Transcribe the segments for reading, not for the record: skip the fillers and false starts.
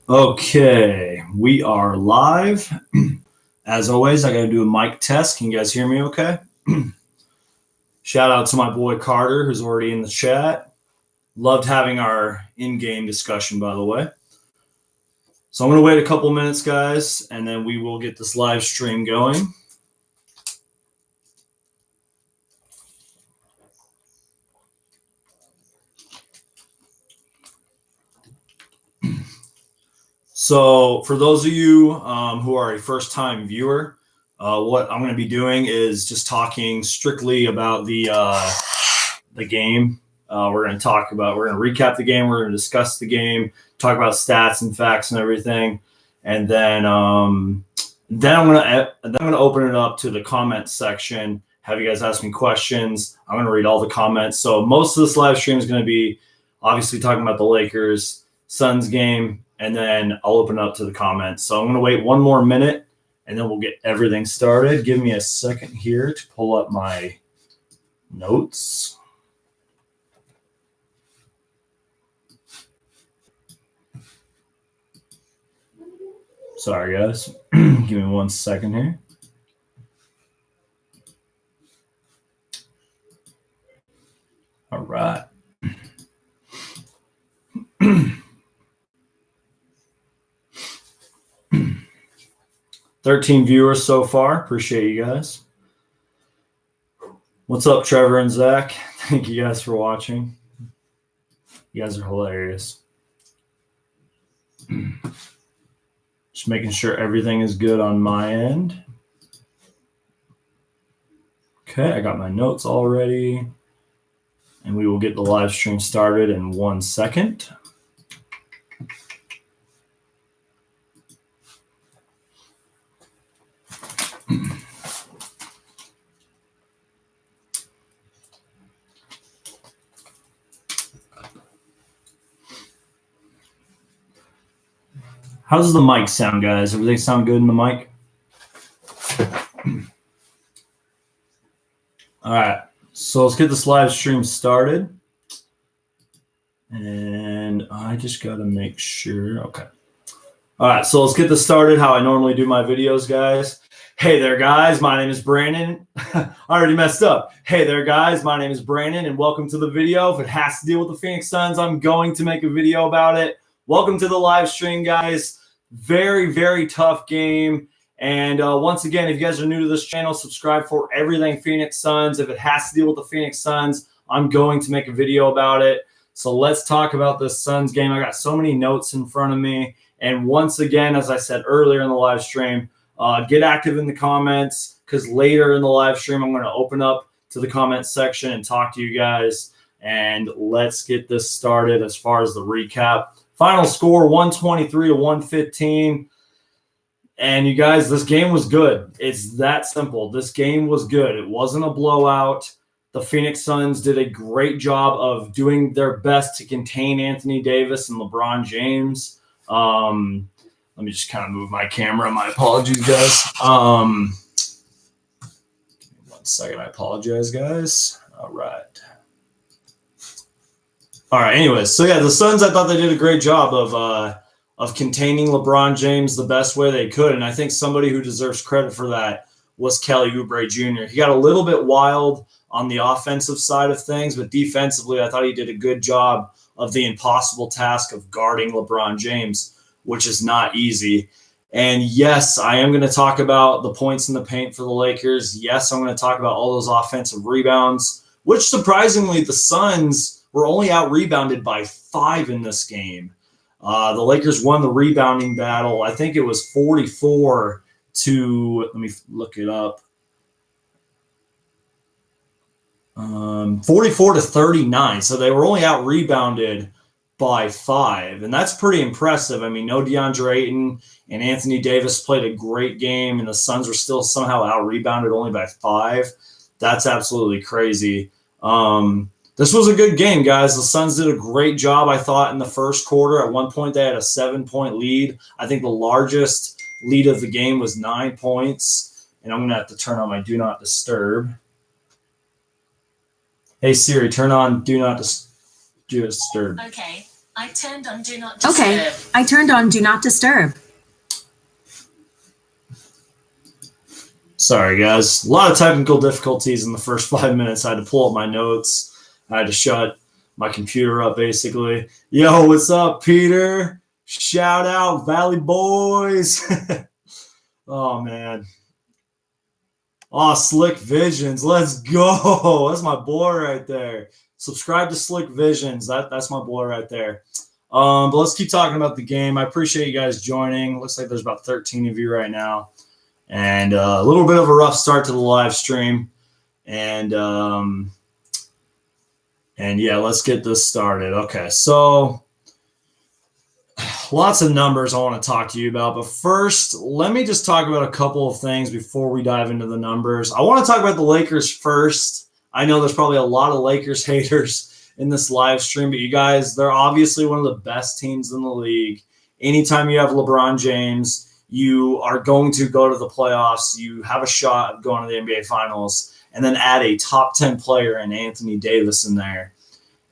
Okay, we are live. As always, I got to do a mic test. Can you guys hear me okay? Shout out to my boy Carter, who's already in the chat. Loved having our in-game discussion, by the way. So I'm going to wait a couple minutes, guys, and then we will get this live stream going. So for those of you who are a first-time viewer, what I'm going to be doing is just talking strictly about the game. We're going to recap the game. We're going to discuss the game, talk about stats and facts and everything, and then I'm going to open it up to the comment section. Have you guys ask me questions? I'm going to read all the comments. So most of this live stream is going to be obviously talking about the Lakers Suns game, and then I'll open it up to the comments. So I'm going to wait one more minute, and then we'll get everything started. Give me a second here to pull up my notes. Sorry, guys. Give me 1 second here. All right. 13 viewers so far. Appreciate you guys. What's up, Trevor and Zach? Thank you guys for watching. You guys are hilarious. Just making sure everything is good on my end. Okay, I got my notes all ready. And we will get the live stream started in 1 second. How does the mic sound, guys? Everything sound good in the mic? All right, so let's get this live stream started. And I just got to make sure. Okay. All right, so let's get this started how I normally do my videos, guys. Hey there, guys. My name is Brandon. I already messed up. Hey there, guys. My name is Brandon, and welcome to the video. If it has to deal with the Phoenix Suns, I'm going to make a video about it. Welcome to the live stream, guys. Very, very tough game. And once again, if you guys are new to this channel, subscribe for everything Phoenix Suns. If it has to deal with the Phoenix Suns, I'm going to make a video about it. So let's talk about this Suns game. I got so many notes in front of me. And once again, as I said earlier in the live stream, get active in the comments, because later in the live stream, I'm going to open up to the comment section and talk to you guys. And let's get this started as far as the recap. Final score, 123-115. And you guys, this game was good. It's that simple. This game was good. It wasn't a blowout. The Phoenix Suns did a great job of doing their best to contain Anthony Davis and LeBron James. Let me just kind of move my camera. My apologies, guys. 1 second. I apologize, guys. All right. All right. Anyways, so yeah, the Suns, I thought they did a great job of containing LeBron James the best way they could, and I think somebody who deserves credit for that was Kelly Oubre Jr. He got a little bit wild on the offensive side of things, but defensively, I thought he did a good job of the impossible task of guarding LeBron James, which is not easy. And yes, I am going to talk about the points in the paint for the Lakers. Yes, I'm going to talk about all those offensive rebounds, which surprisingly, the Suns were only out-rebounded by 5 in this game. The Lakers won the rebounding battle. I think it was 44 to, let me look it up. 44 to 39. So they were only out-rebounded by 5. And that's pretty impressive. I mean, no DeAndre Ayton and Anthony Davis played a great game, and the Suns were still somehow out-rebounded only by 5. That's absolutely crazy. This was a good game, guys. The Suns did a great job, I thought, in the first quarter. At one point, they had a 7-point lead. I think the largest lead of the game was 9 points. And I'm going to have to turn on my Do Not Disturb. Hey, Siri, turn on Do Not Disturb. Okay. I turned on Do Not Disturb. Okay, I turned on Do Not Disturb. Sorry, guys. A lot of technical difficulties in the first 5 minutes. I had to pull up my notes. I had to shut my computer up, basically. Yo, what's up, Peter? Shout out, Valley Boys. Oh, man. Oh, Slick Visions. Let's go. That's my boy right there. Subscribe to Slick Visions. That's my boy right there. But let's keep talking about the game. I appreciate you guys joining. Looks like there's about 13 of you right now. And a little bit of a rough start to the live stream. And yeah, let's get this started. Okay, so lots of numbers I want to talk to you about. But first, let me just talk about a couple of things before we dive into the numbers. I want to talk about the Lakers first. I know there's probably a lot of Lakers haters in this live stream, but you guys, they're obviously one of the best teams in the league. Anytime you have LeBron James, you are going to go to the playoffs. You have a shot of going to the NBA Finals, and then add a top 10 player and Anthony Davis in there.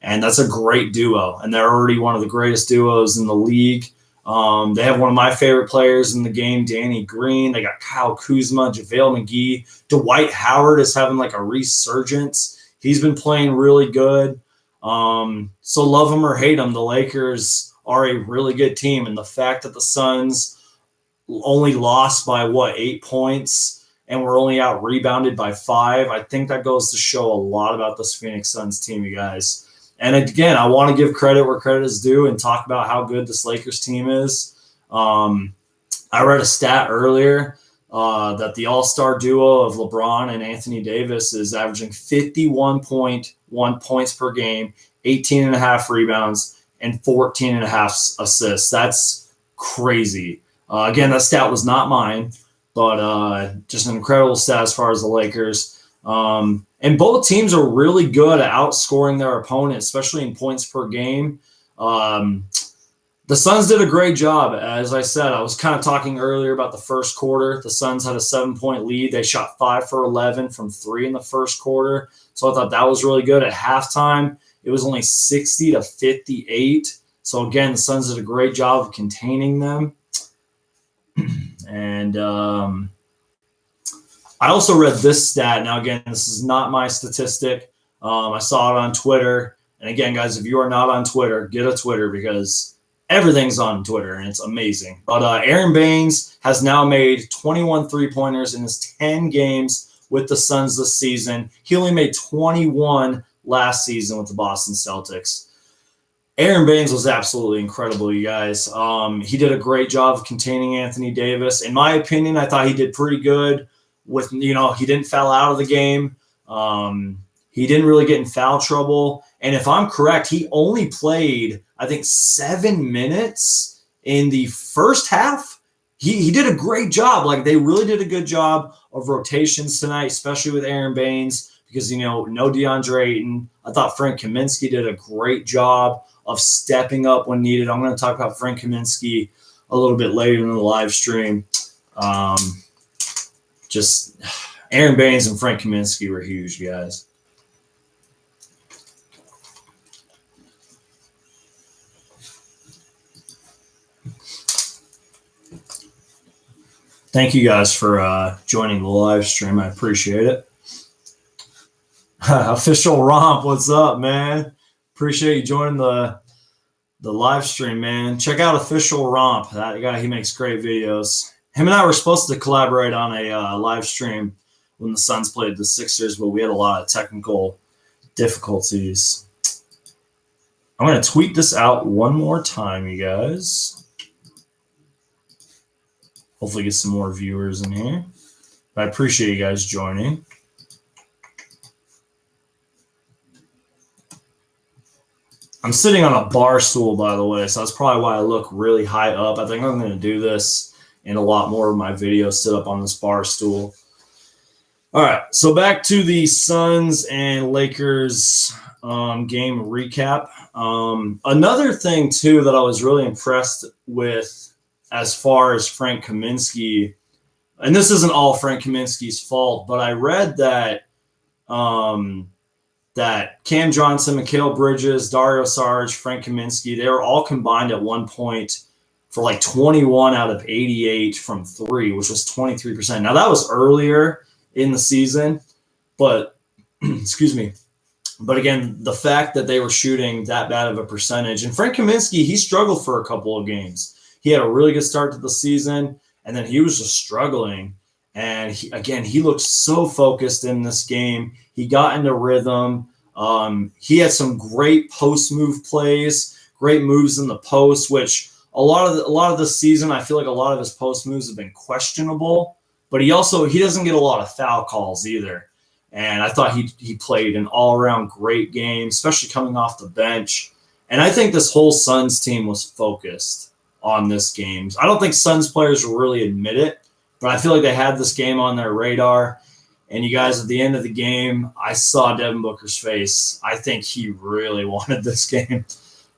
And that's a great duo. And they're already one of the greatest duos in the league. They have one of my favorite players in the game, Danny Green. They got Kyle Kuzma, JaVale McGee. Dwight Howard is having like a resurgence. He's been playing really good. So love him or hate him, the Lakers are a really good team. And the fact that the Suns only lost by 8 points and we're only out rebounded by 5, I think that goes to show a lot about this Phoenix Suns team, you guys. And again, I want to give credit where credit is due and talk about how good this Lakers team is. I read a stat earlier that the all-star duo of LeBron and Anthony Davis is averaging 51.1 points per game, 18.5 rebounds, and 14.5 assists. That's crazy. Again, that stat was not mine, but just an incredible stat as far as the Lakers. And both teams are really good at outscoring their opponent, especially in points per game. The Suns did a great job. As I said, I was kind of talking earlier about the first quarter. The Suns had a 7-point lead. They shot 5 for 11 from 3 in the first quarter. So I thought that was really good. At halftime, it was only 60-58. So again, the Suns did a great job of containing them. And I also read this stat. Now, again, this is not my statistic. I saw it on Twitter. And again, guys, if you are not on Twitter, get a Twitter because everything's on Twitter, and it's amazing. But Aaron Baines has now made 21 three-pointers in his 10 games with the Suns this season. He only made 21 last season with the Boston Celtics. Aaron Baines was absolutely incredible, you guys. He did a great job of containing Anthony Davis. In my opinion, I thought he did pretty good. He didn't foul out of the game. He didn't really get in foul trouble. And if I'm correct, he only played, I think, 7 minutes in the first half. He did a great job. Like, they really did a good job of rotations tonight, especially with Aaron Baines, because, no DeAndre Ayton. I thought Frank Kaminsky did a great job of stepping up when needed. I'm going to talk about Frank Kaminsky a little bit later in the live stream. Just Aaron Baines and Frank Kaminsky were huge, guys. Thank you guys for joining the live stream. I appreciate it. Official Romp, what's up, man? Appreciate you joining the live stream, man. Check out Official Romp. That guy, he makes great videos. Him and I were supposed to collaborate on a live stream when the Suns played the Sixers, but we had a lot of technical difficulties. I'm going to tweet this out one more time, you guys. Hopefully get some more viewers in here. But I appreciate you guys joining. I'm sitting on a bar stool, by the way, so that's probably why I look really high up. I think I'm going to do this in a lot more of my videos, sit up on this bar stool. All right, so back to the Suns and Lakers game recap. Another thing, too, that I was really impressed with as far as Frank Kaminsky, and this isn't all Frank Kaminsky's fault, but I read that that Cam Johnson, Mikal Bridges, Dario Saric, Frank Kaminsky, they were all combined at one point for like 21 out of 88 from three, which was 23%. Now, that was earlier in the season, but excuse me. But again, the fact that they were shooting that bad of a percentage, and Frank Kaminsky, he struggled for a couple of games. He had a really good start to the season, and then he was just struggling. And he looked so focused in this game. He got into rhythm. He had some great post move plays, great moves in the post, which a lot of the season, I feel like a lot of his post moves have been questionable. But he doesn't get a lot of foul calls either. And I thought he played an all-around great game, especially coming off the bench. And I think this whole Suns team was focused on this game. I don't think Suns players really admit it, but I feel like they had this game on their radar. And you guys, at the end of the game, I saw Devin Booker's face. I think he really wanted this game.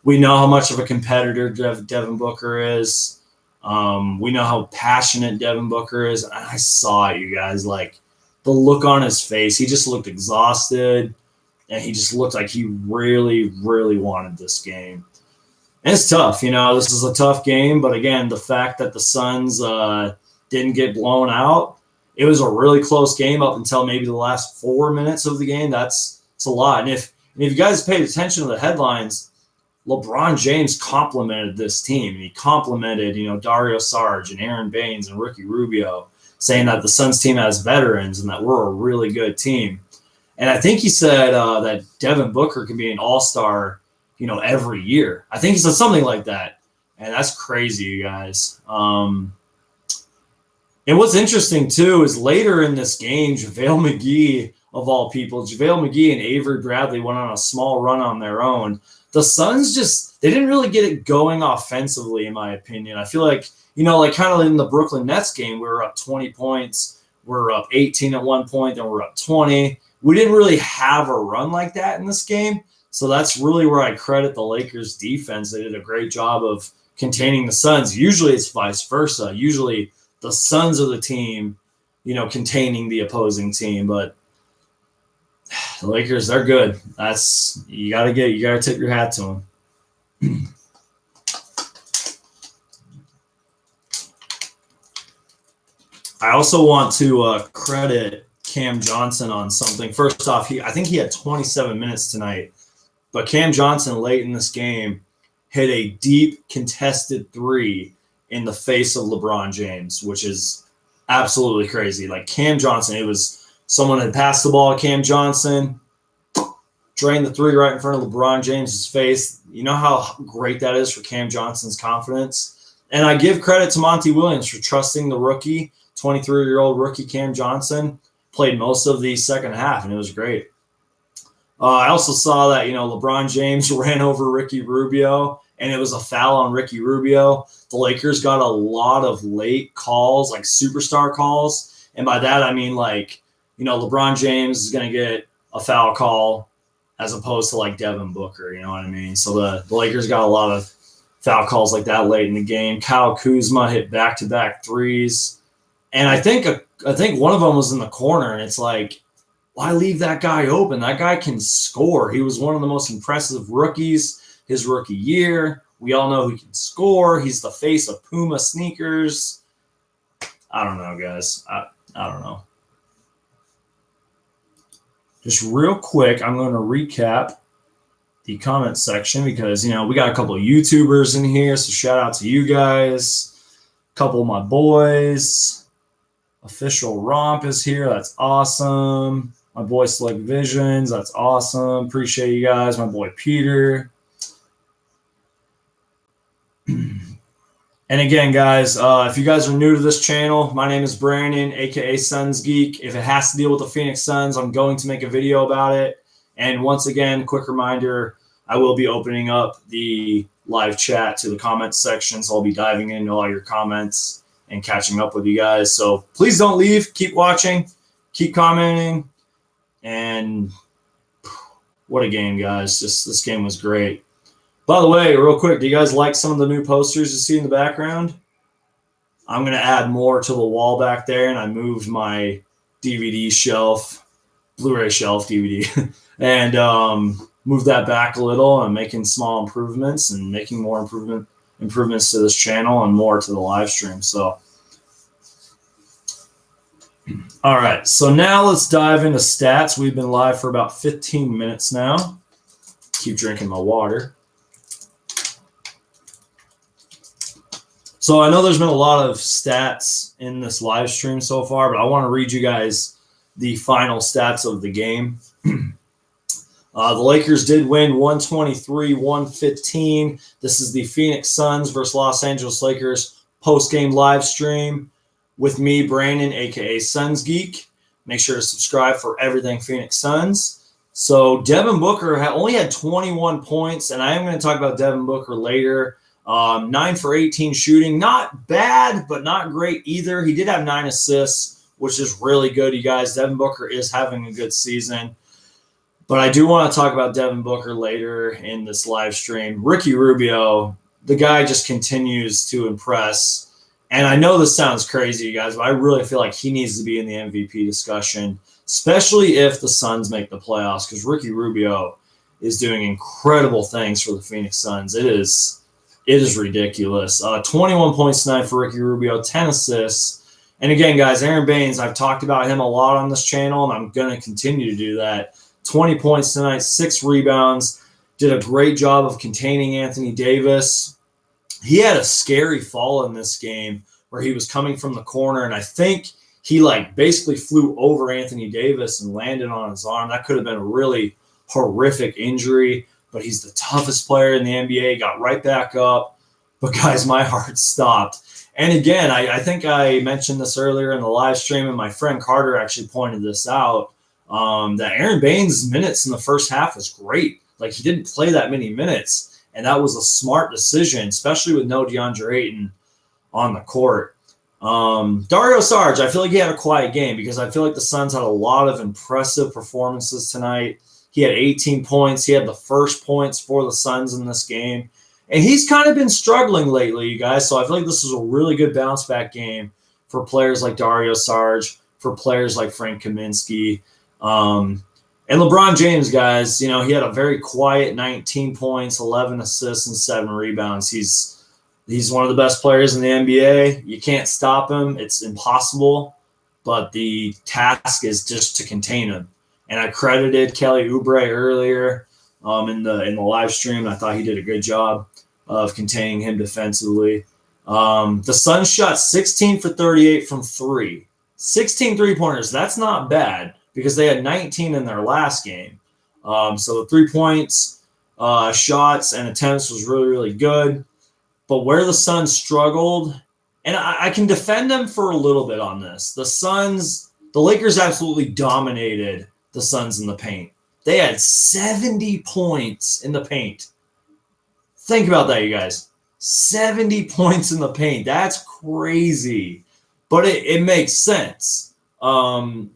We know how much of a competitor Devin Booker is. We know how passionate Devin Booker is. And I saw it, you guys, like the look on his face. He just looked exhausted, and he just looked like he really, really wanted this game. And it's tough. This is a tough game. But, again, the fact that the Suns didn't get blown out, it was a really close game up until maybe the last 4 minutes of the game. It's a lot. And if you guys paid attention to the headlines, LeBron James complimented this team. And he complimented, Dario Saric and Aaron Baines and Ricky Rubio, saying that the Suns team has veterans and that we're a really good team. And I think he said that Devin Booker can be an all-star, every year. I think he said something like that. And that's crazy, you guys. And what's interesting, too, is later in this game, JaVale McGee, of all people, JaVale McGee and Avery Bradley went on a small run on their own. The Suns they didn't really get it going offensively, in my opinion. I feel like, kind of in the Brooklyn Nets game, we were up 20 points. We were up 18 at one point, then we're up 20. We didn't really have a run like that in this game. So that's really where I credit the Lakers defense. They did a great job of containing the Suns. Usually it's vice versa. Usually the Suns are the team, containing the opposing team. But the Lakers, they're good. You gotta tip your hat to them. I also want to credit Cam Johnson on something. First off, I think he had 27 minutes tonight. But Cam Johnson, late in this game, hit a deep contested three in the face of LeBron James, which is absolutely crazy. Like Cam Johnson, it was someone had passed the ball. Cam Johnson drained the three right in front of LeBron James's face. You know how great that is for Cam Johnson's confidence. And I give credit to Monty Williams for trusting the rookie, 23-year-old rookie Cam Johnson. Played most of the second half, and it was great. I also saw that, LeBron James ran over Ricky Rubio, and it was a foul on Ricky Rubio. The Lakers got a lot of late calls, like superstar calls. And by that, I mean, LeBron James is going to get a foul call as opposed to, Devin Booker, you know what I mean? So the Lakers got a lot of foul calls like that late in the game. Kyle Kuzma hit back-to-back threes. And I think one of them was in the corner, and it's like, why leave that guy open? That guy can score. He was one of the most impressive rookies his rookie year. We all know he can score. He's the face of Puma sneakers. I don't know, guys. I don't know. Just real quick, I'm going to recap the comment section because, we got a couple of YouTubers in here, so shout out to you guys. A couple of my boys. Official Romp is here. That's awesome. My boy Select Visions. That's awesome. Appreciate you guys. My boy Peter. And again, guys, if you guys are new to this channel, my name is Brandon, a.k.a. Suns Geek. If it has to deal with the Phoenix Suns, I'm going to make a video about it. And once again, quick reminder, I will be opening up the live chat to the comments section, so I'll be diving into all your comments and catching up with you guys. So please don't leave. Keep watching. Keep commenting. And what a game, guys. This game was great. By the way, real quick, do you guys like some of the new posters you see in the background? I'm going to add more to the wall back there, and I moved my DVD shelf Blu-ray shelf DVD, and move that back a little and making small improvements and making more improvements to this channel and more to the live stream. So, all right. So now let's dive into stats. We've been live for about 15 minutes now. Keep drinking my water. So I know there's been a lot of stats in this live stream so far, but I want to read you guys the final stats of the game. The Lakers did win 123-115. This is the Phoenix Suns versus Los Angeles Lakers post-game live stream with me, Brandon, a.k.a. Suns Geek. Make sure to subscribe for everything Phoenix Suns. So Devin Booker only had 21 points, and I am going to talk about Devin Booker later. 9 for 18 shooting. Not bad, but not great either. He did have 9 assists, which is really good, you guys. Devin Booker is having a good season. But I do want to talk about Devin Booker later in this live stream. Ricky Rubio, the guy just continues to impress. And I know this sounds crazy, you guys, but I really feel like he needs to be in the MVP discussion, especially if the Suns make the playoffs, because Ricky Rubio is doing incredible things for the Phoenix Suns. It is ridiculous. 21 points tonight for Ricky Rubio, 10 assists. And again, guys, Aaron Baines, I've talked about him a lot on this channel, and I'm going to continue to do that. 20 points tonight, 6 rebounds. Did a great job of containing Anthony Davis. He had a scary fall in this game where he was coming from the corner, and I think he basically flew over Anthony Davis and landed on his arm. That could have been a really horrific injury, but he's the toughest player in the NBA, got right back up. But, guys, my heart stopped. And, again, I think I mentioned this earlier in the live stream, and my friend Carter actually pointed this out, that Aaron Baines' minutes in the first half was great. He didn't play that many minutes, and that was a smart decision, especially with no DeAndre Ayton on the court. Dario Saric, I feel like he had a quiet game because I feel like the Suns had a lot of impressive performances tonight. He had 18 points. He had the first points for the Suns in this game. And he's kind of been struggling lately, you guys. So I feel like this is a really good bounce-back game for players like Dario Saric, for players like Frank Kaminsky. And LeBron James, guys, he had a very quiet 19 points, 11 assists, and 7 rebounds. He's one of the best players in the NBA. You can't stop him. It's impossible. But the task is just to contain him. And I credited Kelly Oubre earlier in the live stream. I thought he did a good job of containing him defensively. The Suns shot 16 for 38 from 3. 16 three-pointers. That's not bad because they had 19 in their last game. So the 3 points, shots, and attempts was really, really good. But where the Suns struggled, and I can defend them for a little bit on this. The Lakers absolutely dominated the Suns in the paint. They had 70 points in the paint. Think about that, you guys. 70 points in the paint. That's crazy. But it makes sense. Monty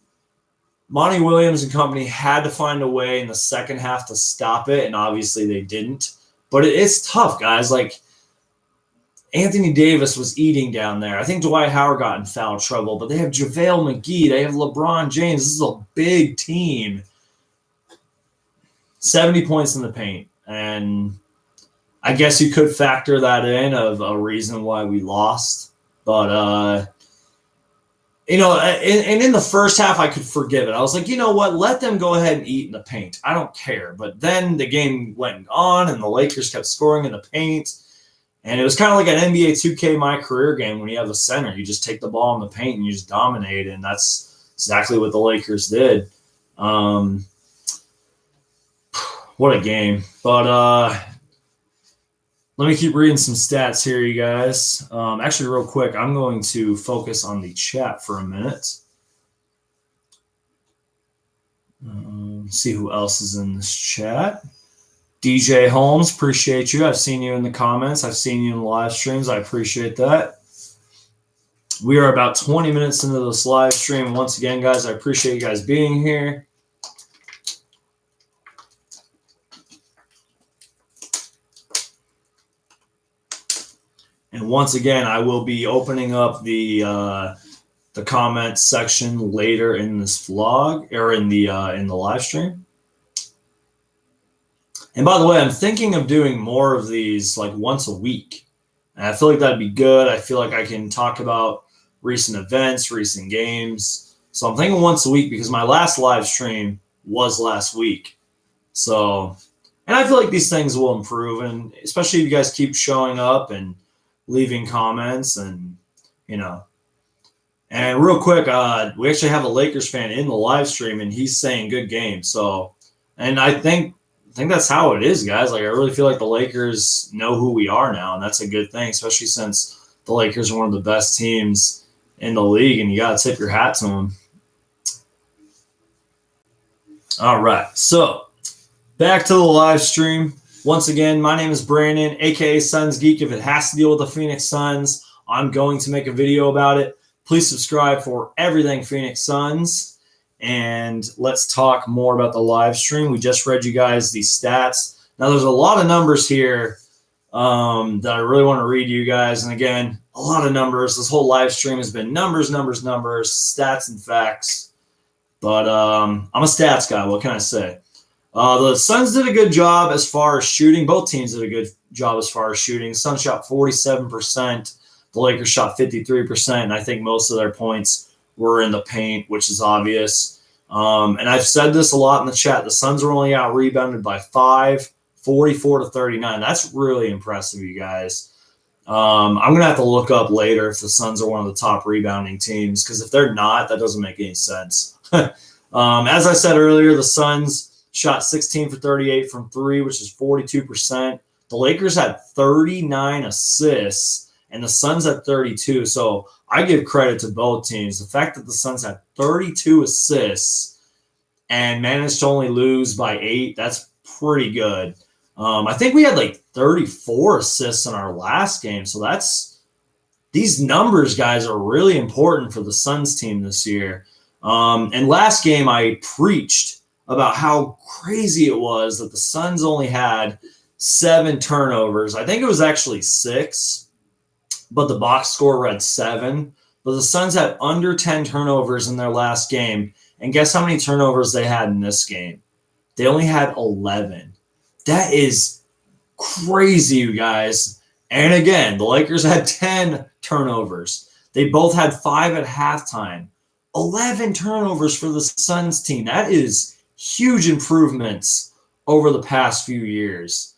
Williams and company had to find a way in the second half to stop it, and obviously they didn't. But it's tough, guys. Anthony Davis was eating down there. I think Dwight Howard got in foul trouble, but they have JaVale McGee. They have LeBron James. This is a big team. 70 points in the paint. And I guess you could factor that in of a reason why we lost. But, in the first half, I could forgive it. I was like, you know what? Let them go ahead and eat in the paint. I don't care. But then the game went on, and the Lakers kept scoring in the paint. And it was kind of like an NBA 2K My Career game when you have a center. You just take the ball in the paint and you just dominate, and that's exactly what the Lakers did. What a game. But let me keep reading some stats here, you guys. Actually, real quick, I'm going to focus on the chat for a minute. See who else is in this chat. DJ Holmes, appreciate you. I've seen you in the comments. I've seen you in the live streams. I appreciate that. We are about 20 minutes into this live stream. Once again, guys, I appreciate you guys being here. And once again, I will be opening up the the comment section later in this vlog or in the live stream. And by the way, I'm thinking of doing more of these like once a week. And I feel like that'd be good. I feel like I can talk about recent events, recent games. So I'm thinking once a week because my last live stream was last week. So, and I feel like these things will improve, and especially if you guys keep showing up and leaving comments and, you know. And real quick, we actually have a Lakers fan in the live stream, and he's saying good game. So, and I think that's how it is, guys. Like, I really feel like the Lakers know who we are now, and that's a good thing, especially since the Lakers are one of the best teams in the league, and you got to tip your hat to them. All right, so back to the live stream. Once again, my name is Brandon, a.k.a. Suns Geek. If it has to deal with the Phoenix Suns, I'm going to make a video about it. Please subscribe for everything Phoenix Suns. And let's talk more about the live stream. We just read you guys these stats. Now, there's a lot of numbers here that I really want to read you guys. And again, a lot of numbers. This whole live stream has been numbers, stats, and facts. But I'm a stats guy. What can I say? The Suns did a good job as far as shooting. Both teams did a good job as far as shooting. The Suns shot 47%. The Lakers shot 53%. And I think most of their points were in the paint, which is obvious. And I've said this a lot in the chat. The Suns were only out rebounded by 5, 44-39. That's really impressive, you guys. I'm going to have to look up later if the Suns are one of the top rebounding teams, because if they're not, that doesn't make any sense. As I said earlier, the Suns shot 16 for 38 from 3, which is 42%. The Lakers had 39 assists, and the Suns had 32. So I give credit to both teams. The fact that the Suns had 32 assists and managed to only lose by 8, that's pretty good. I think we had like 34 assists in our last game. So these numbers, guys, are really important for the Suns team this year. And last game I preached about how crazy it was that the Suns only had 7 turnovers. I think it was actually 6. But the box score read 7. But the Suns had under 10 turnovers in their last game. And guess how many turnovers they had in this game? They only had 11. That is crazy, you guys. And again, the Lakers had 10 turnovers. They both had 5 at halftime. 11 turnovers for the Suns team. That is huge improvements over the past few years.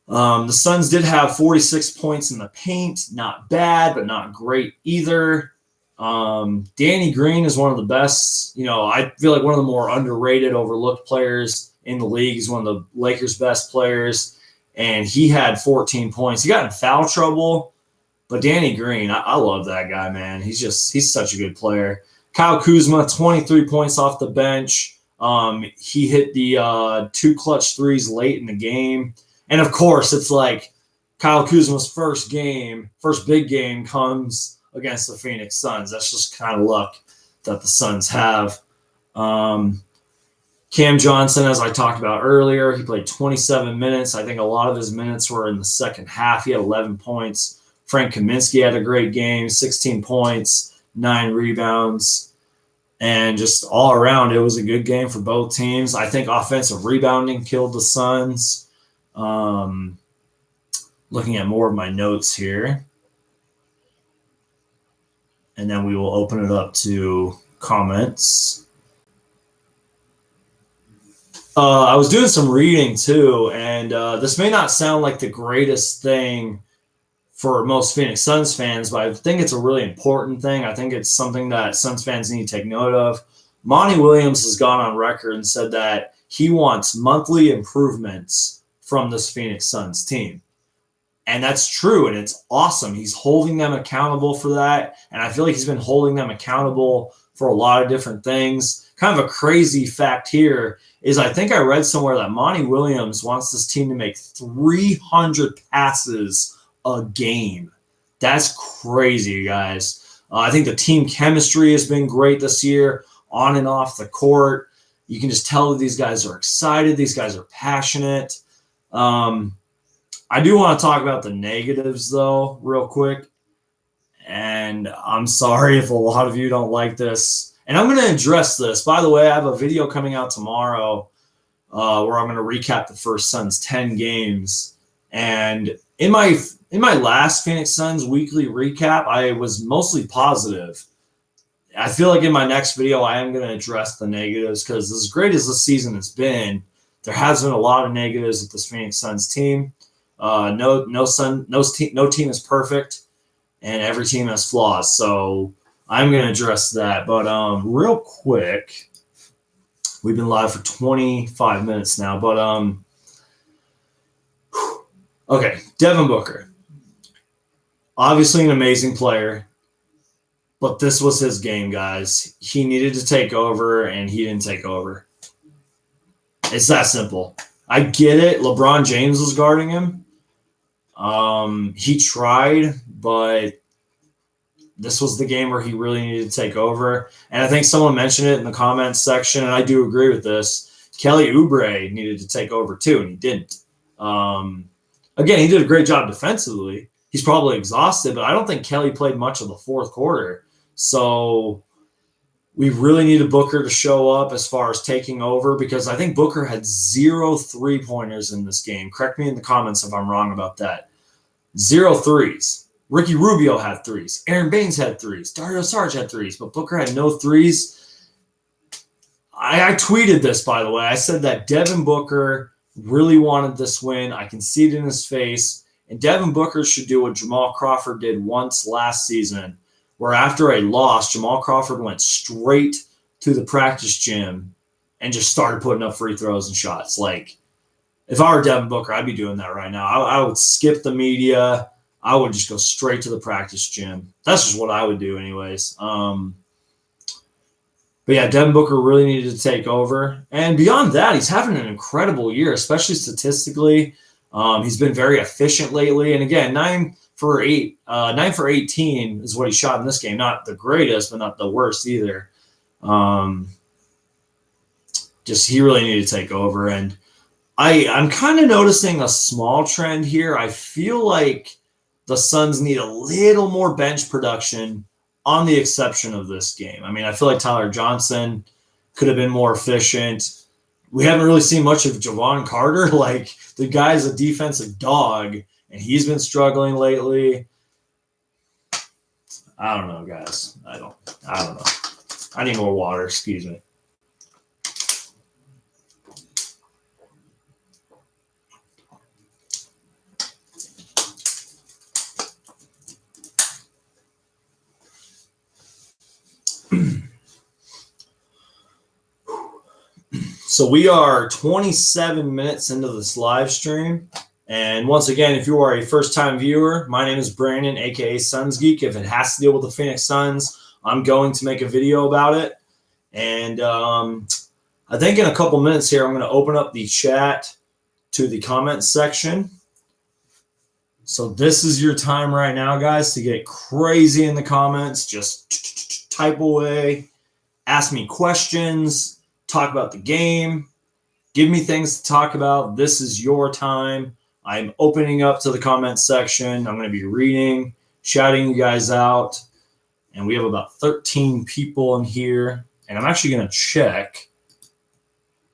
The Suns did have 46 points in the paint. Not bad, but not great either. Danny Green is one of the best. I feel like one of the more underrated, overlooked players in the league. He's one of the Lakers' best players, and he had 14 points. He got in foul trouble, but Danny Green, I love that guy, man. He's such a good player. Kyle Kuzma, 23 points off the bench. He hit the 2 clutch threes late in the game. And, of course, it's like Kyle Kuzma's first big game comes against the Phoenix Suns. That's just kind of luck that the Suns have. Cam Johnson, as I talked about earlier, he played 27 minutes. I think a lot of his minutes were in the second half. He had 11 points. Frank Kaminsky had a great game, 16 points, 9 rebounds. And just all around, it was a good game for both teams. I think offensive rebounding killed the Suns. Looking at more of my notes here. And then we will open it up to comments. I was doing some reading too, and this may not sound like the greatest thing for most Phoenix Suns fans, but I think it's a really important thing. I think it's something that Suns fans need to take note of. Monty Williams has gone on record and said that he wants monthly improvements from this Phoenix Suns team. And that's true, and it's awesome. He's holding them accountable for that, and I feel like he's been holding them accountable for a lot of different things. Kind of a crazy fact here is I think I read somewhere that Monty Williams wants this team to make 300 passes a game. That's crazy, you guys. I think the team chemistry has been great this year, on and off the court. You can just tell that these guys are excited. These guys are passionate. I do want to talk about the negatives, though, real quick. And I'm sorry if a lot of you don't like this. And I'm going to address this. By the way, I have a video coming out tomorrow where I'm going to recap the first Suns 10 games. And in my last Phoenix Suns weekly recap, I was mostly positive. I feel like in my next video, I am going to address the negatives because as great as this season has been, there has been a lot of negatives with this Phoenix Suns team. No team is perfect, and every team has flaws. So I'm going to address that. But real quick, we've been live for 25 minutes now. But okay, Devin Booker, obviously an amazing player. But this was his game, guys. He needed to take over, and he didn't take over. It's that simple. I get it. LeBron James was guarding him. He tried, but this was the game where he really needed to take over. And I think someone mentioned it in the comments section, and I do agree with this. Kelly Oubre needed to take over too, and he didn't. Again, he did a great job defensively. He's probably exhausted, but I don't think Kelly played much of the fourth quarter. So we really needed Booker to show up as far as taking over because I think Booker had 0 3-pointers in this game. Correct me in the comments if I'm wrong about that. 0 threes. Ricky Rubio had threes. Aaron Baines had threes. Dario Saric had threes, but Booker had no threes. I tweeted this, by the way. I said that Devin Booker really wanted this win. I can see it in his face. And Devin Booker should do what Jamal Crawford did once last season, where after a loss, Jamal Crawford went straight to the practice gym and just started putting up free throws and shots. Like, if I were Devin Booker, I'd be doing that right now. I would skip the media. I would just go straight to the practice gym. That's just what I would do anyways. But yeah, Devin Booker really needed to take over. And beyond that, he's having an incredible year, especially statistically. He's been very efficient lately. And again, 9 for 18 is what he shot in this game. Not the greatest, but not the worst either. Just he really needed to take over. And I'm kind of noticing a small trend here. I feel like the Suns need a little more bench production on the exception of this game. I mean, I feel like Tyler Johnson could have been more efficient. We haven't really seen much of Javon Carter. Like, the guy's a defensive dog, and he's been struggling lately. I don't know, guys. I don't know. I need more water. Excuse me. So we are 27 minutes into this live stream. And once again, if you are a first-time viewer, my name is Brandon, a.k.a. Suns Geek. If it has to deal with the Phoenix Suns, I'm going to make a video about it. And I think in a couple minutes here, I'm going to open up the chat to the comments section. So this is your time right now, guys, to get crazy in the comments. Just type away, ask me questions, talk about the game, give me things to talk about. This is your time. I'm opening up to the comments section. I'm going to be reading, shouting you guys out. And we have about 13 people in here. And I'm actually going to check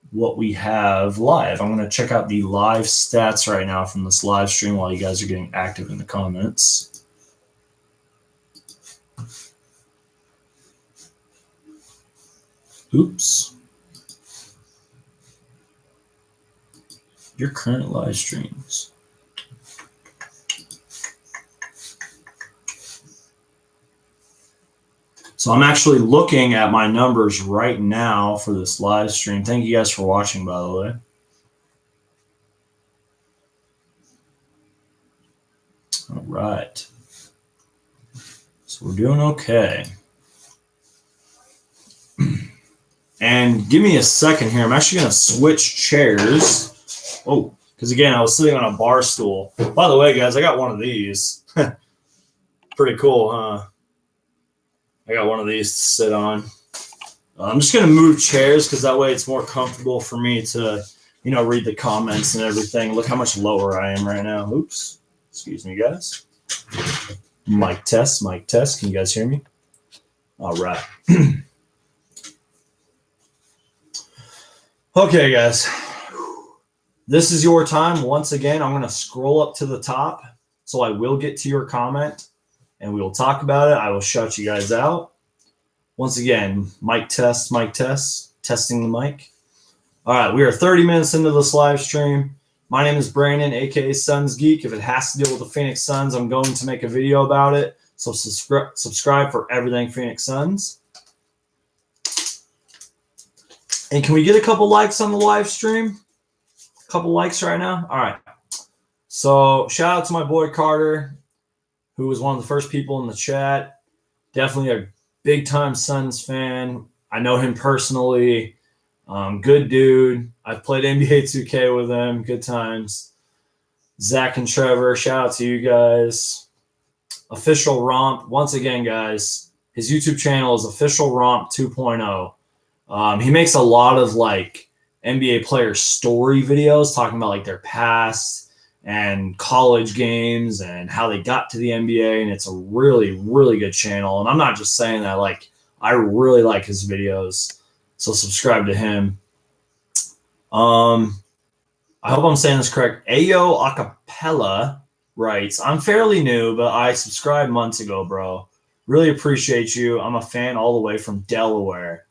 what we have live. I'm going to check out the live stats right now from this live stream while you guys are getting active in the comments. Oops. Your current live streams. So I'm actually looking at my numbers right now for this live stream. Thank you guys for watching, by the way. All right. So we're doing okay. And give me a second here. I'm actually going to switch chairs. Oh, because again, I was sitting on a bar stool. By the way, guys, I got one of these. Pretty cool, huh? I got one of these to sit on. I'm just going to move chairs because that way it's more comfortable for me to, read the comments and everything. Look how much lower I am right now. Oops. Excuse me, guys. Mic test, mic test. Can you guys hear me? All right. Okay, guys. This is your time. Once again, I'm going to scroll up to the top, so I will get to your comment, and we will talk about it. I will shout you guys out. Once again, mic test, testing the mic. All right, we are 30 minutes into this live stream. My name is Brandon, aka Suns Geek. If it has to deal with the Phoenix Suns, I'm going to make a video about it. So subscribe for everything Phoenix Suns. And can we get a couple likes on the live stream? A couple likes right now? All right. So shout out to my boy Carter, who was one of the first people in the chat. Definitely a big-time Suns fan. I know him personally. Good dude. I've played NBA 2K with him. Good times. Zach and Trevor, shout out to you guys. Official Romp. Once again, guys, his YouTube channel is Official Romp 2.0. He makes a lot of like NBA player story videos talking about like their past and college games and how they got to the NBA. And it's a really, really good channel. And I'm not just saying that, like, I really like his videos. So subscribe to him. I hope I'm saying this correct. Ayo Acapella writes, I'm fairly new, but I subscribed months ago, bro. Really appreciate you. I'm a fan all the way from Delaware.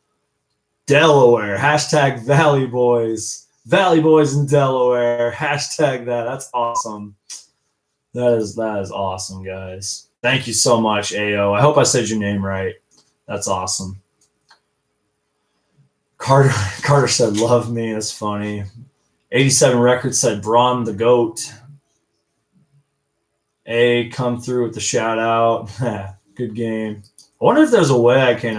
Hashtag Valley Boys. Valley Boys in Delaware. Hashtag that. That's awesome. That is awesome, guys. Thank you so much, Ayo. I hope I said your name right. That's awesome. Carter said, love me. That's funny. 87 Records said, Braun the GOAT. A, come through with the shout out. Good game. I wonder if there's a way I can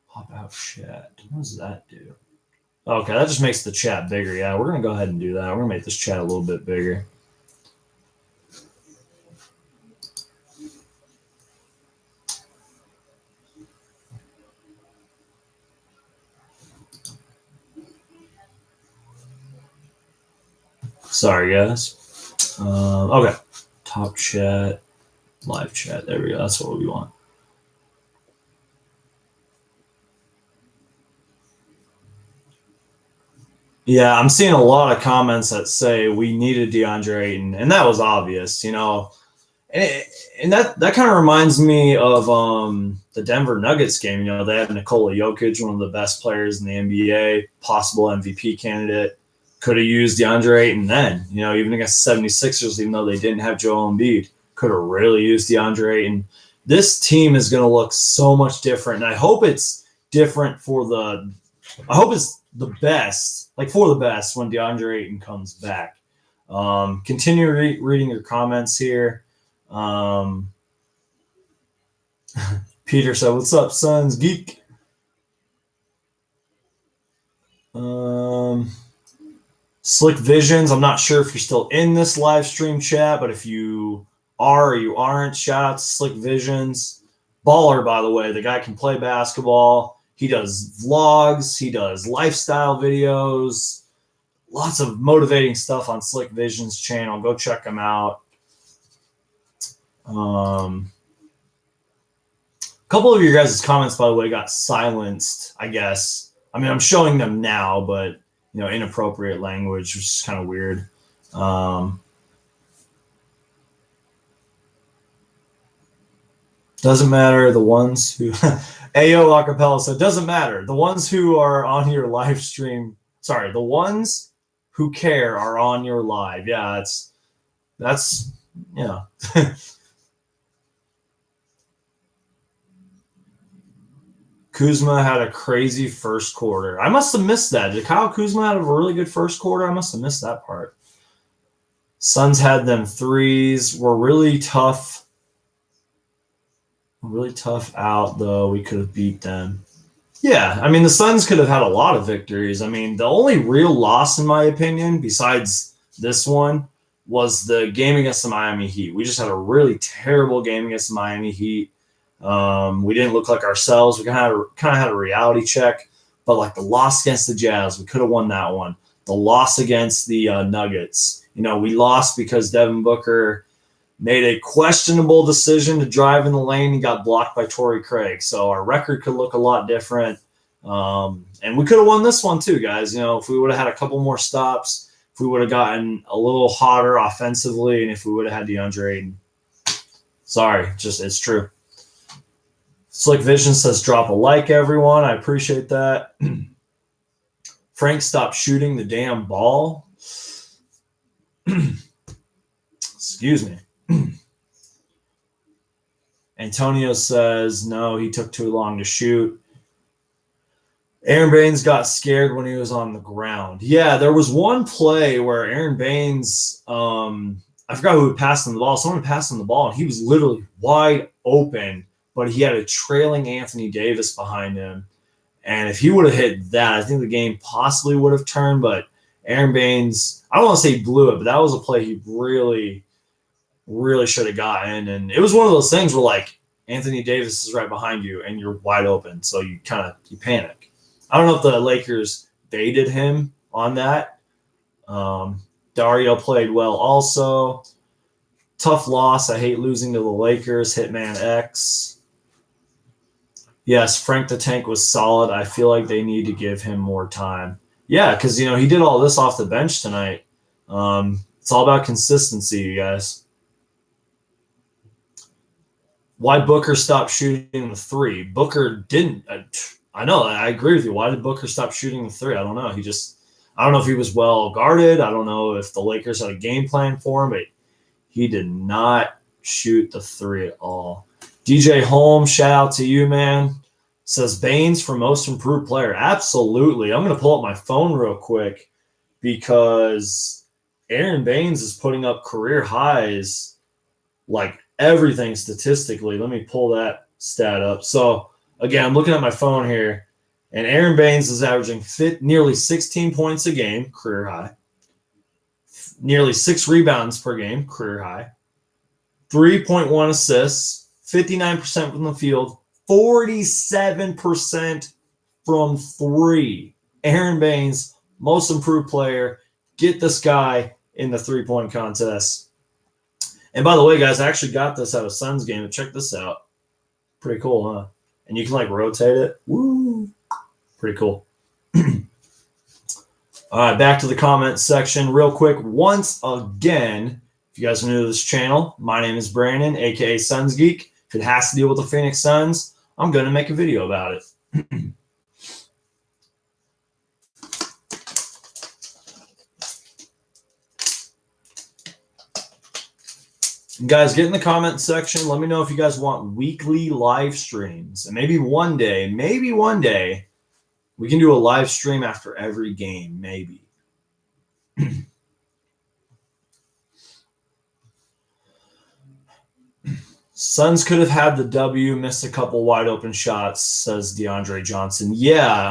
pop out chat. What does that do? Okay, that just makes the chat bigger. Yeah, we're going to go ahead and do that. We're going to make this chat a little bit bigger. Sorry, guys. Okay. Top chat, live chat. There we go. That's what we want. Yeah, I'm seeing a lot of comments that say we needed DeAndre Ayton, and that was obvious, you know. And that kind of reminds me of the Denver Nuggets game. You know, they had Nikola Jokic, one of the best players in the NBA, possible MVP candidate. Could have used DeAndre Ayton then, you know, even against the 76ers, even though they didn't have Joel Embiid. Could have really used DeAndre Ayton. This team is going to look so much different, and I hope it's different I hope it's the best, like for the best when DeAndre Ayton comes back. Continue reading your comments here. Peter said, what's up, Suns Geek? Slick Visions, I'm not sure if you're still in this live stream chat, but if you are or you aren't, shout out to Slick Visions. Baller, by the way. The guy can play basketball. He does vlogs. He does lifestyle videos. Lots of motivating stuff on Slick Visions channel. Go check him out. A couple of your guys' comments, by the way, got silenced, I guess. I mean, I'm showing them now, but, you know, inappropriate language, which is kind of weird. Doesn't matter. The ones who Ayo Acapella said, doesn't matter. The ones who are on your live stream, sorry, the ones who care are on your live. Yeah, that's you know. Kuzma had a crazy first quarter. I must have missed that. Did Kyle Kuzma have a really good first quarter? I must have missed that part. Suns had them threes. Were really tough. Really tough out, though. We could have beat them. Yeah, I mean, the Suns could have had a lot of victories. I mean, the only real loss, in my opinion, besides this one, was the game against the Miami Heat. We just had a really terrible game against the Miami Heat. We didn't look like ourselves. We kind of had a reality check. But like the loss against the Jazz, we could have won that one. The loss against the Nuggets, we lost because Devin Booker made a questionable decision to drive in the lane. He got blocked by Torrey Craig. So our record could look a lot different. And we could have won this one too, guys. If we would have had a couple more stops, if we would have gotten a little hotter offensively, and if we would have had DeAndre Ayton. Sorry, it's true. Slick Vision says drop a like, everyone. I appreciate that. Frank, stop shooting the damn ball. Excuse me. Antonio says, no, he took too long to shoot. Aaron Baines got scared when he was on the ground. Yeah, there was one play where Aaron Baines, I forgot who had passed him the ball. Someone passed him the ball, and he was literally wide open, but he had a trailing Anthony Davis behind him. And if he would have hit that, I think the game possibly would have turned. But Aaron Baines, I don't want to say he blew it, but that was a play he really, really should have gotten. And it was one of those things where, like, Anthony Davis is right behind you, and you're wide open, so you panic. I don't know if the Lakers baited him on that. Dario played well also. Tough loss. I hate losing to the Lakers. Hitman X. Yes, Frank the Tank was solid. I feel like they need to give him more time. Yeah, because, he did all this off the bench tonight. It's all about consistency, you guys. Why Booker stopped shooting the three? Booker didn't. I know. I agree with you. Why did Booker stop shooting the three? I don't know. I don't know if he was well guarded. I don't know if the Lakers had a game plan for him, but he did not shoot the three at all. DJ Holmes, shout out to you, man. Says Baines for most improved player. Absolutely. I'm going to pull up my phone real quick because Aaron Baines is putting up career highs, like everything statistically. Let me pull that stat up. So, again, I'm looking at my phone here, and Aaron Baines is averaging nearly 16 points a game, career high. Nearly 6 rebounds per game, career high. 3.1 assists, 59% from the field, 47% from three. Aaron Baines, most improved player. Get this guy in the three-point contest. And by the way, guys, I actually got this at a Suns game. Check this out. Pretty cool, huh? And you can, rotate it. Woo! Pretty cool. All right, back to the comments section real quick. Once again, if you guys are new to this channel, my name is Brandon, a.k.a. Suns Geek. If it has to deal with the Phoenix Suns, I'm going to make a video about it. Guys, get in the comment section. Let me know if you guys want weekly live streams. And maybe one day, we can do a live stream after every game, maybe. Suns could have had the W, missed a couple wide open shots, says DeAndre Johnson. Yeah,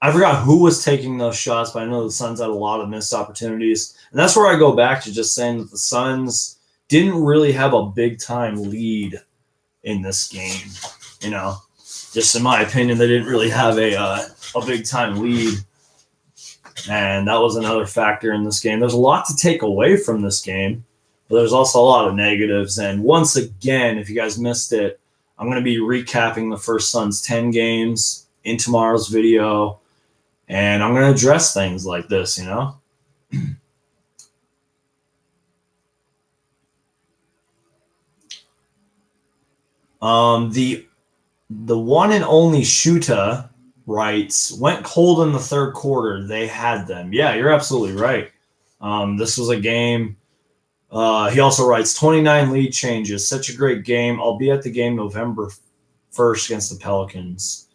I forgot who was taking those shots, but I know the Suns had a lot of missed opportunities. And that's where I go back to just saying that the Suns didn't really have a big-time lead in this game. Just in my opinion, they didn't really have a big-time lead. And that was another factor in this game. There's a lot to take away from this game, but there's also a lot of negatives. And once again, if you guys missed it, I'm going to be recapping the first Suns 10 games in tomorrow's video. And I'm going to address things like this, The one and only Shuta writes, went cold in the third quarter. They had them. Yeah, you're absolutely right. This was a game. He also writes 29 lead changes. Such a great game. I'll be at the game November 1st against the Pelicans.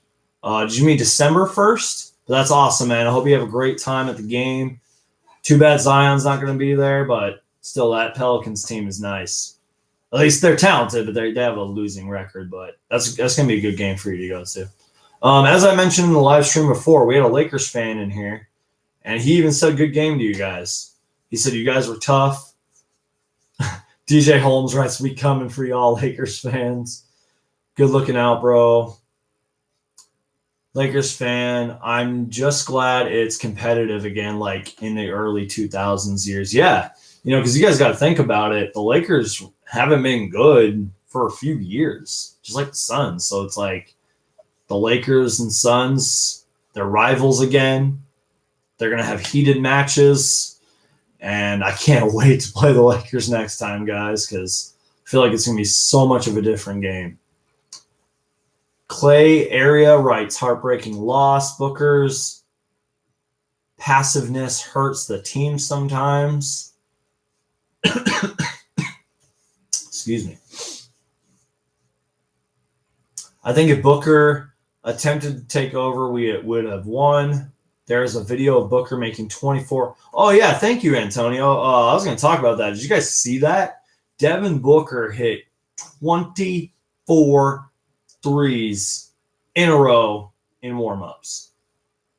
Did you mean December 1st? That's awesome, man. I hope you have a great time at the game. Too bad Zion's not going to be there, but still, that Pelicans team is nice. At least they're talented, but they have a losing record. But that's going to be a good game for you to go to. As I mentioned in the live stream before, we had a Lakers fan in here, and he even said good game to you guys. He said you guys were tough. DJ Holmes writes, we coming for y'all Lakers fans. Good looking out, bro. Lakers fan. I'm just glad it's competitive again, like in the early 2000s years. Yeah, because you guys got to think about it. The Lakers haven't been good for a few years, just like the Suns. So it's like the Lakers and Suns, they're rivals again. They're going to have heated matches. And I can't wait to play the Lakers next time, guys, because I feel like it's going to be so much of a different game. Clay Area writes, heartbreaking loss. Booker's passiveness hurts the team sometimes. Excuse me. I think if Booker attempted to take over, we would have won. There's a video of Booker making 24. Oh, yeah. Thank you, Antonio. I was going to talk about that. Did you guys see that? Devin Booker hit 24 threes in a row in warmups.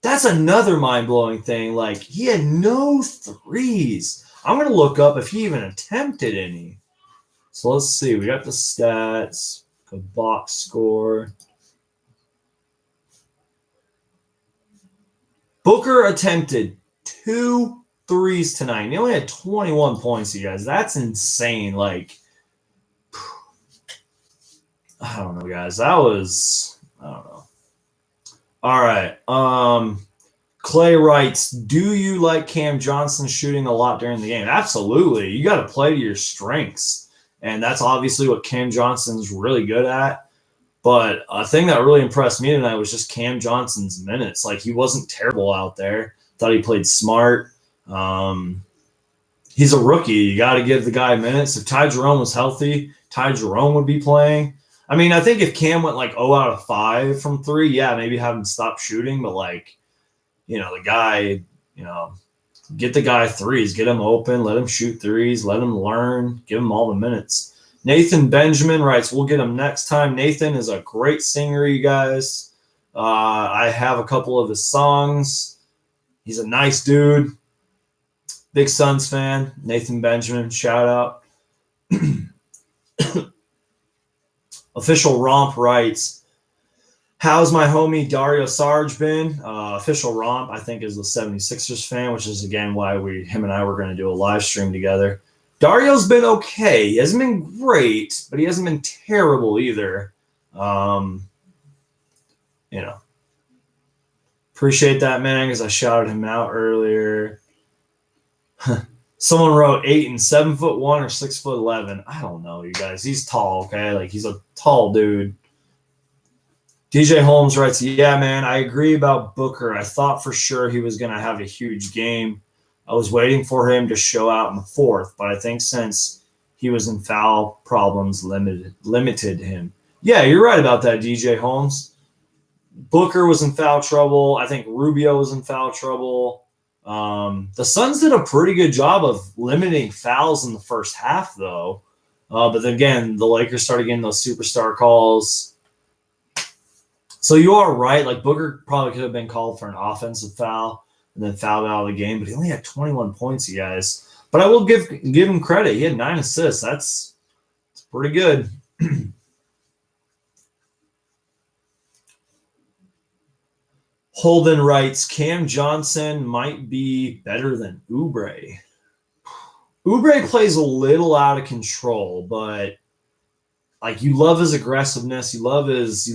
That's another mind-blowing thing. Like, he had no threes. I'm going to look up if he even attempted any. So let's see. We got the stats, the box score. Booker attempted 2 threes tonight. He only had 21 points, you guys. That's insane. Like, I don't know, guys. I don't know. All right. Clay writes, do you like Cam Johnson shooting a lot during the game? Absolutely. You got to play to your strengths. And that's obviously what Cam Johnson's really good at. But a thing that really impressed me tonight was just Cam Johnson's minutes. Like, he wasn't terrible out there. Thought he played smart. He's a rookie. You got to give the guy minutes. If Ty Jerome was healthy, Ty Jerome would be playing. I mean, I think if Cam went like 0 out of 5 from 3, yeah, maybe have him stop shooting. But, like, the guy, get the guy threes. Get him open. Let him shoot threes. Let him learn. Give him all the minutes. Nathan Benjamin writes, we'll get him next time. Nathan is a great singer, you guys. I have a couple of his songs. He's a nice dude. Big Suns fan. Nathan Benjamin, shout out. Official Romp writes, how's my homie Dario Sarge been? Official Romp, I think, is the 76ers fan, which is, again, why him and I were going to do a live stream together. Dario's been okay. He hasn't been great, but he hasn't been terrible either. Appreciate that, man, because I shouted him out earlier. Someone wrote 8 and 7'1" or 6'11". I don't know, you guys. He's tall, okay? Like, he's a tall dude. DJ Holmes writes, yeah, man, I agree about Booker. I thought for sure he was going to have a huge game. I was waiting for him to show out in the fourth, but I think since he was in foul problems, limited him. Yeah, you're right about that, DJ Holmes. Booker was in foul trouble. I think Rubio was in foul trouble. The Suns did a pretty good job of limiting fouls in the first half, though. But then again, the Lakers started getting those superstar calls. So you are right. Like, Booker probably could have been called for an offensive foul and then fouled out of the game, but he only had 21 points, you guys. But I will give him credit. He had 9 assists. That's pretty good. Holden writes, Cam Johnson might be better than Oubre. Oubre plays a little out of control, but like, you love his aggressiveness, you love his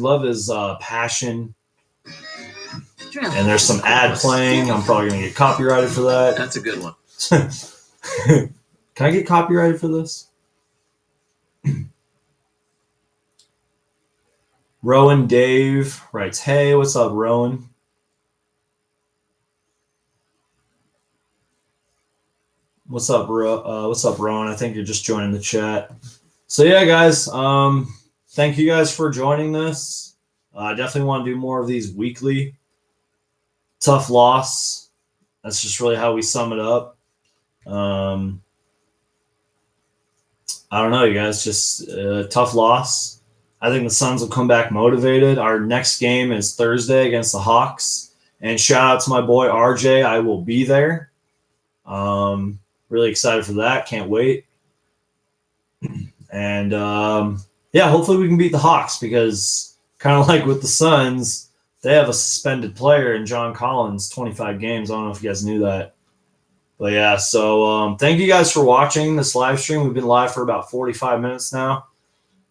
passion. And there's some ad playing. I'm probably going to get copyrighted for that. That's a good one. Can I get copyrighted for this? Rowan Dave writes, hey, what's up, Rowan? What's up, Rowan? I think you're just joining the chat. So, yeah, guys, thank you guys for joining this. I definitely want to do more of these weekly. Tough loss. That's just really how we sum it up. I don't know, you guys. Just a tough loss. I think the Suns will come back motivated. Our next game is Thursday against the Hawks. And shout out to my boy RJ. I will be there. Really excited for that. Can't wait. And, hopefully we can beat the Hawks, because kind of like with the Suns, they have a suspended player in John Collins, 25 games. I don't know if you guys knew that. But yeah, so thank you guys for watching this live stream. We've been live for about 45 minutes now.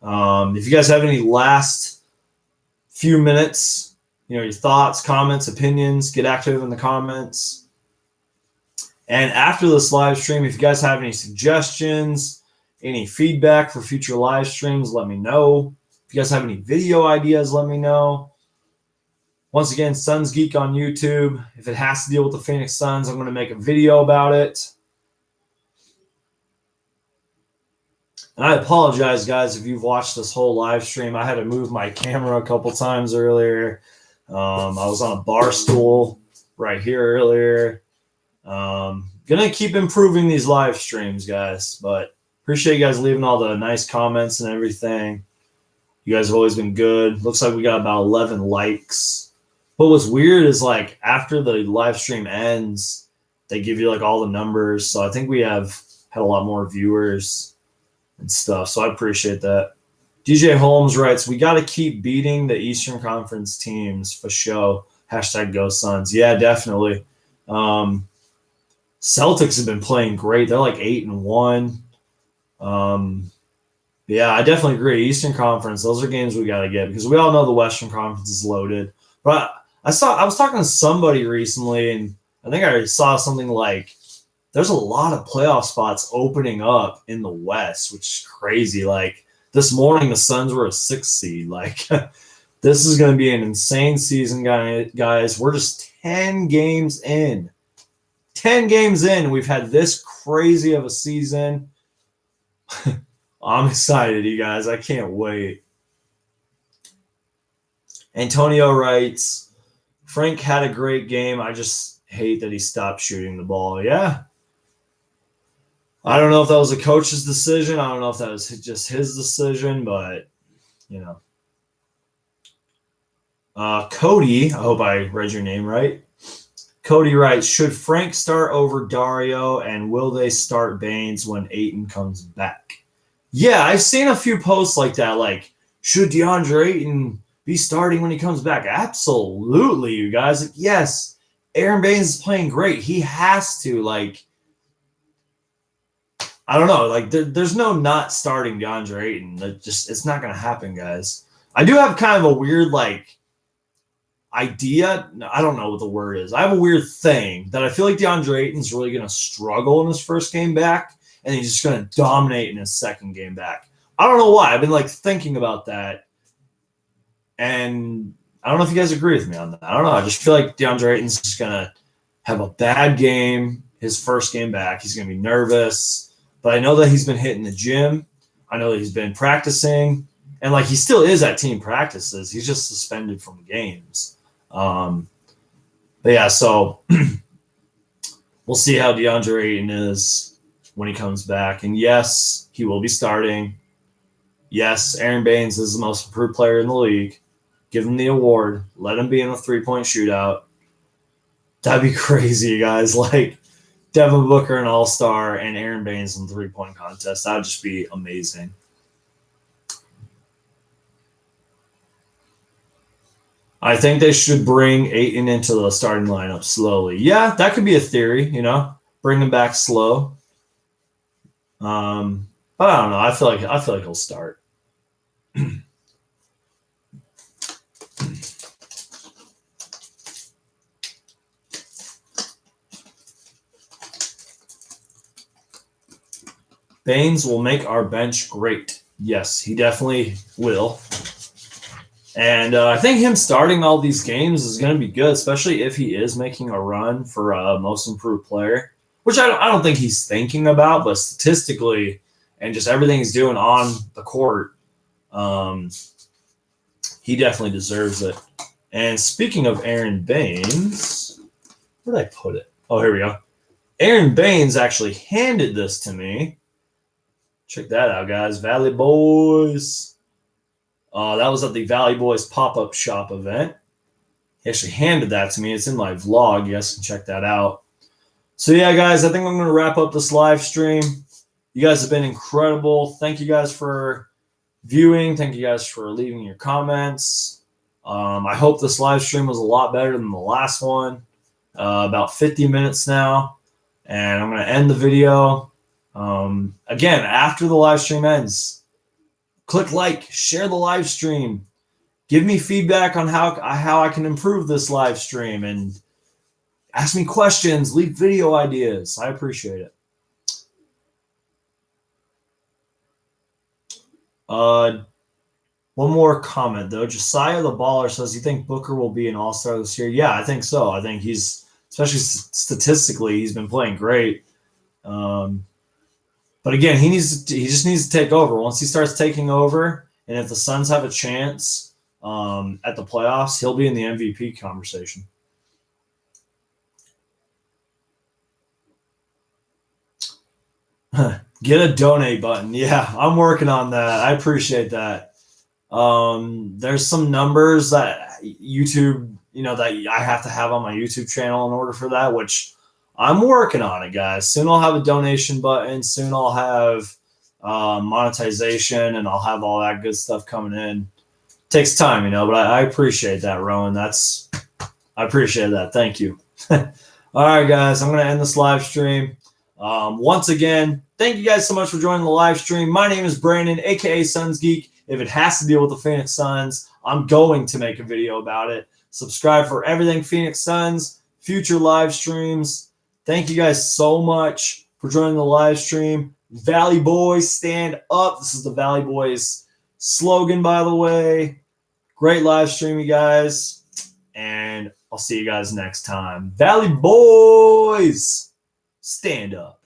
If you guys have any last few minutes, your thoughts, comments, opinions, get active in the comments. And after this live stream, if you guys have any suggestions, any feedback for future live streams, let me know. If you guys have any video ideas, let me know. Once again, Suns Geek on YouTube. If it has to deal with the Phoenix Suns, I'm going to make a video about it. And I apologize, guys, if you've watched this whole live stream. I had to move my camera a couple times earlier. I was on a bar stool right here earlier. Gonna keep improving these live streams, guys. But appreciate you guys leaving all the nice comments and everything. You guys have always been good. Looks like we got about 11 likes. But what's weird is, like, after the live stream ends, they give you, like, all the numbers. So I think we have had a lot more viewers and stuff. So I appreciate that. DJ Holmes writes, we got to keep beating the Eastern Conference teams for show. Hashtag Go Suns. Yeah, definitely. Celtics have been playing great. They're like 8-1. Yeah, I definitely agree. Eastern Conference, those are games we got to get because we all know the Western Conference is loaded. But I was talking to somebody recently, and I think I saw something like there's a lot of playoff spots opening up in the West, which is crazy. Like this morning, the Suns were a 6th seed. Like this is going to be an insane season, guys. We're just 10 games in. 10 games in, we've had this crazy of a season. I'm excited, you guys. I can't wait. Antonio writes, Frank had a great game. I just hate that he stopped shooting the ball. Yeah. I don't know if that was a coach's decision. I don't know if that was just his decision, but, Cody, I hope I read your name right. Cody writes, should Frank start over Dario, and will they start Baines when Ayton comes back? Yeah, I've seen a few posts like that, like, should DeAndre Ayton be starting when he comes back? Absolutely, you guys. Like, yes, Aaron Baines is playing great. He has to, like, I don't know. Like, there's no not starting DeAndre Ayton. It's not going to happen, guys. I do have kind of a weird, like, idea. I don't know what the word is. I have a weird thing that I feel like DeAndre Ayton's really going to struggle in his first game back, and he's just going to dominate in his second game back. I don't know why. I've been, like, thinking about that. And I don't know if you guys agree with me on that. I don't know. I just feel like DeAndre Ayton's just going to have a bad game his first game back. He's going to be nervous. But I know that he's been hitting the gym. I know that he's been practicing. And, like, he still is at team practices. He's just suspended from games. But, yeah, so we'll see how DeAndre Ayton is when he comes back. And, yes, he will be starting. Yes, Aaron Baines is the most improved player in the league. Give him the award. Let him be in a three-point shootout. That'd be crazy, guys. Like, Devin Booker an all-star and Aaron Baines in the three-point contest. That would just be amazing. I think they should bring Ayton into the starting lineup slowly. Yeah, that could be a theory, bring him back slow. But I don't know. I feel like he'll start. Baines will make our bench great. Yes, he definitely will. And I think him starting all these games is going to be good, especially if he is making a run for a most improved player, which I don't think he's thinking about, but statistically and just everything he's doing on the court, he definitely deserves it. And speaking of Aaron Baines, where did I put it? Oh, here we go. Aaron Baines actually handed this to me. Check that out, guys. Valley Boys. That was at the Valley Boys pop-up shop event. He actually handed that to me. It's in my vlog. You guys can check that out. So, yeah, guys, I think I'm going to wrap up this live stream. You guys have been incredible. Thank you guys for viewing. Thank you guys for leaving your comments. I hope this live stream was a lot better than the last one. About 50 minutes now, and I'm going to end the video. Again, after the live stream ends, click like, share the live stream, give me feedback on how I can improve this live stream, and ask me questions, leave video ideas. I appreciate it. One more comment, though. Josiah the Baller says, you think Booker will be an all-star this year? Yeah, I think so. I think he's, especially statistically, he's been playing great. But again, he just needs to take over. Once he starts taking over, and if the Suns have a chance at the playoffs, he'll be in the MVP conversation. Get a donate button. Yeah, I'm working on that. I appreciate that. There's some numbers that YouTube, that I have to have on my YouTube channel in order for that, which I'm working on it, guys. Soon I'll have a donation button. Soon I'll have monetization, and I'll have all that good stuff coming in. Takes time, but I appreciate that, Rowan. I appreciate that. Thank you. All right, guys, I'm going to end this live stream. Once again, thank you guys so much for joining the live stream. My name is Brandon, aka Suns Geek. If it has to deal with the Phoenix Suns, I'm going to make a video about it. Subscribe for everything Phoenix Suns, future live streams. Thank you guys so much for joining the live stream. Valley Boys, stand up. This is the Valley Boys slogan, by the way. Great live stream, you guys. And I'll see you guys next time. Valley Boys, stand up.